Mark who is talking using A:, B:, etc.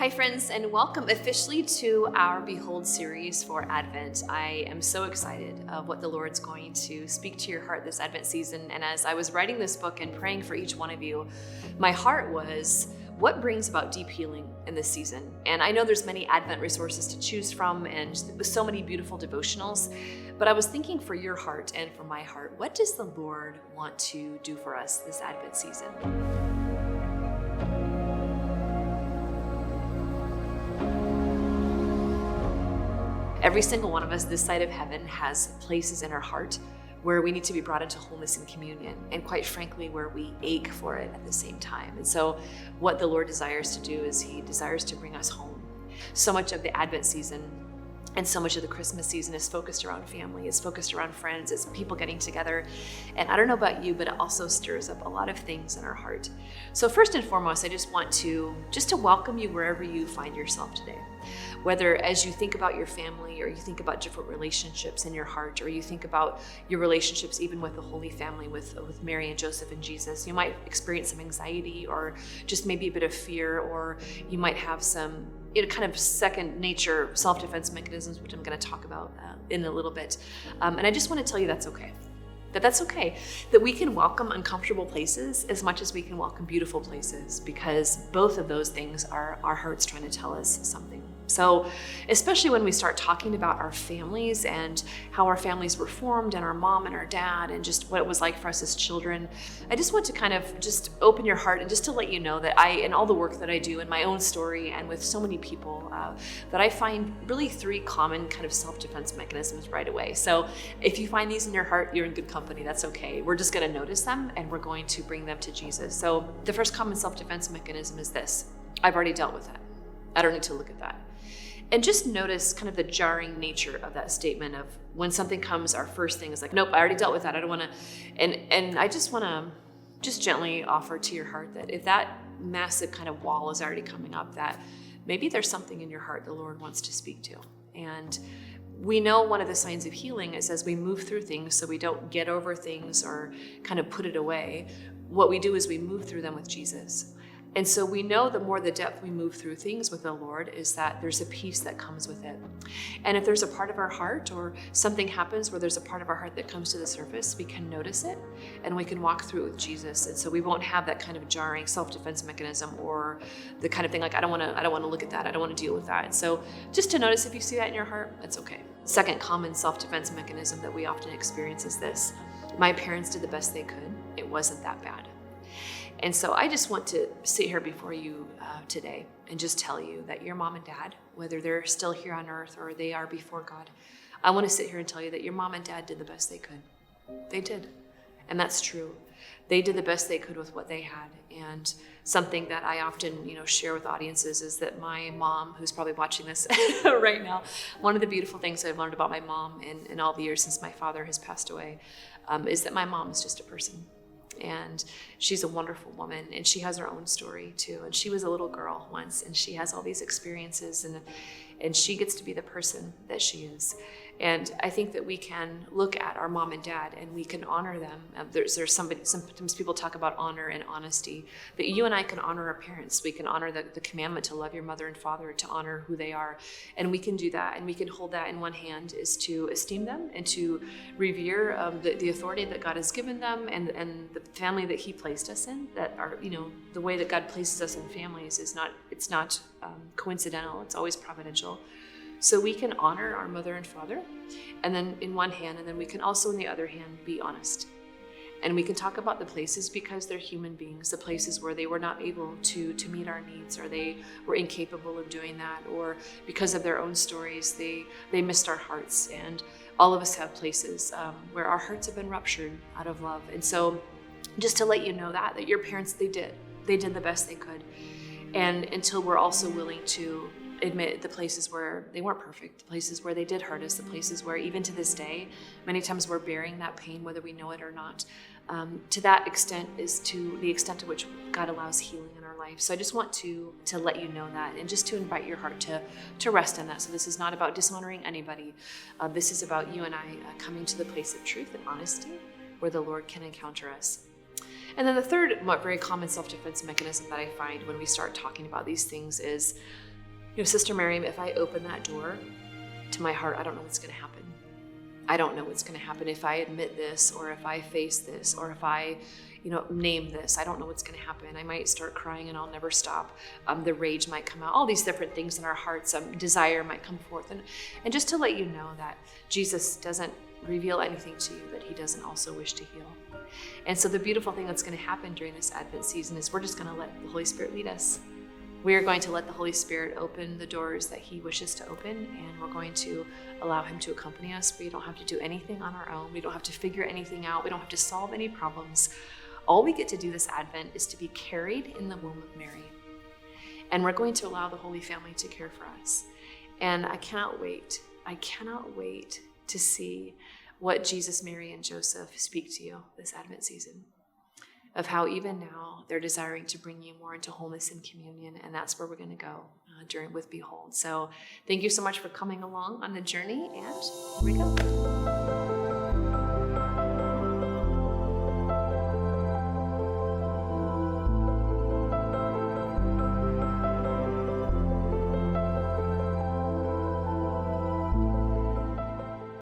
A: Hi friends, and welcome officially to our Behold series for Advent. I am so excited of what the Lord's going to speak to your heart this Advent season. And as I was writing this book and praying for each one of you, my heart was, what brings about deep healing in this season? And I know there's many Advent resources to choose from and so many beautiful devotionals, but I was thinking for your heart and for my heart, what does the Lord want to do for us this Advent season? Every single one of us this side of heaven has places in our heart where we need to be brought into wholeness and communion, and quite frankly, where we ache for it at the same time. And so what the Lord desires to do is He desires to bring us home. So much of the Advent season and so much of the Christmas season is focused around family, it's focused around friends, it's people getting together. And I don't know about you, but it also stirs up a lot of things in our heart. So first and foremost, I just want to welcome you wherever you find yourself today. Whether as you think about your family, or you think about different relationships in your heart, or you think about your relationships even with the Holy Family, with Mary and Joseph and Jesus, you might experience some anxiety or just maybe a bit of fear, or you might have some kind of second nature self-defense mechanisms, which I'm going to talk about in a little bit. And I just want to tell you that's okay. That's okay, that we can welcome uncomfortable places as much as we can welcome beautiful places, because both of those things are our hearts trying to tell us something. So especially when we start talking about our families and how our families were formed, and our mom and our dad, and just what it was like for us as children, I just want to kind of just open your heart and just to let you know that in all the work that I do in my own story and with so many people, that I find really three common kind of self-defense mechanisms right away. So if you find these in your heart, you're in good company. That's okay. We're just going to notice them and we're going to bring them to Jesus. So the first common self-defense mechanism is this: I've already dealt with that. I don't need to look at that. And just notice kind of the jarring nature of that statement of when something comes, our first thing is like, nope, I already dealt with that. I don't want to. And I just want to just gently offer to your heart that if that massive kind of wall is already coming up, that maybe there's something in your heart the Lord wants to speak to. And we know one of the signs of healing is as we move through things, so we don't get over things or kind of put it away. What we do is we move through them with Jesus. And so we know the more the depth we move through things with the Lord is that there's a peace that comes with it. And if there's a part of our heart or something happens where there's a part of our heart that comes to the surface, we can notice it and we can walk through it with Jesus. And so we won't have that kind of jarring self-defense mechanism or the kind of thing like, I don't want to look at that. I don't want to deal with that. And so just to notice if you see that in your heart, that's okay. Second common self-defense mechanism that we often experience is this: my parents did the best they could. It wasn't that bad. And so I just want to sit here before you today and just tell you that your mom and dad, whether they're still here on earth or they are before God, I want to sit here and tell you that your mom and dad did the best they could. They did. And that's true. They did the best they could with what they had. And something that I often, share with audiences is that my mom, who's probably watching this right now, one of the beautiful things I've learned about my mom in all the years since my father has passed away, is that my mom is just a person. And she's a wonderful woman, and she has her own story too. And she was a little girl once, and she has all these experiences, and she gets to be the person that she is. And I think that we can look at our mom and dad and we can honor them. Sometimes people talk about honor and honesty, but you and I can honor our parents. We can honor the commandment to love your mother and father, to honor who they are. And we can do that, and we can hold that in one hand is to esteem them and to revere the authority that God has given them and the family that He placed us in. That are, the way that God places us in families is not coincidental. It's always providential. So we can honor our mother and father, and then in one hand, and then we can also in the other hand be honest. And we can talk about the places, because they're human beings, the places where they were not able to meet our needs, or they were incapable of doing that, or because of their own stories, they missed our hearts. And all of us have places where our hearts have been ruptured out of love. And so just to let you know that your parents, they did the best they could. And until we're also willing to admit the places where they weren't perfect, the places where they did hurt us, the places where even to this day, many times we're bearing that pain, whether we know it or not. To that extent is to the extent to which God allows healing in our life. So I just want to let you know that, and just to invite your heart to rest in that. So this is not about dishonoring anybody. This is about you and I coming to the place of truth and honesty where the Lord can encounter us. And then the third very common self-defense mechanism that I find when we start talking about these things is Sister Miriam, if I open that door to my heart, I don't know what's going to happen. I don't know what's going to happen if I admit this, or if I face this, or if I, name this. I don't know what's going to happen. I might start crying and I'll never stop. The rage might come out. All these different things in our hearts. Desire might come forth. And just to let you know that Jesus doesn't reveal anything to you that he doesn't also wish to heal. And so the beautiful thing that's going to happen during this Advent season is we're just going to let the Holy Spirit lead us. We are going to let the Holy Spirit open the doors that he wishes to open, and we're going to allow him to accompany us. We don't have to do anything on our own. We don't have to figure anything out. We don't have to solve any problems. All we get to do this Advent is to be carried in the womb of Mary. And we're going to allow the Holy Family to care for us. And I cannot wait. I cannot wait to see what Jesus, Mary, and Joseph speak to you this Advent season. Of how even now they're desiring to bring you more into wholeness and communion, and that's where we're going to go with Behold. So thank you so much for coming along on the journey, and here we go.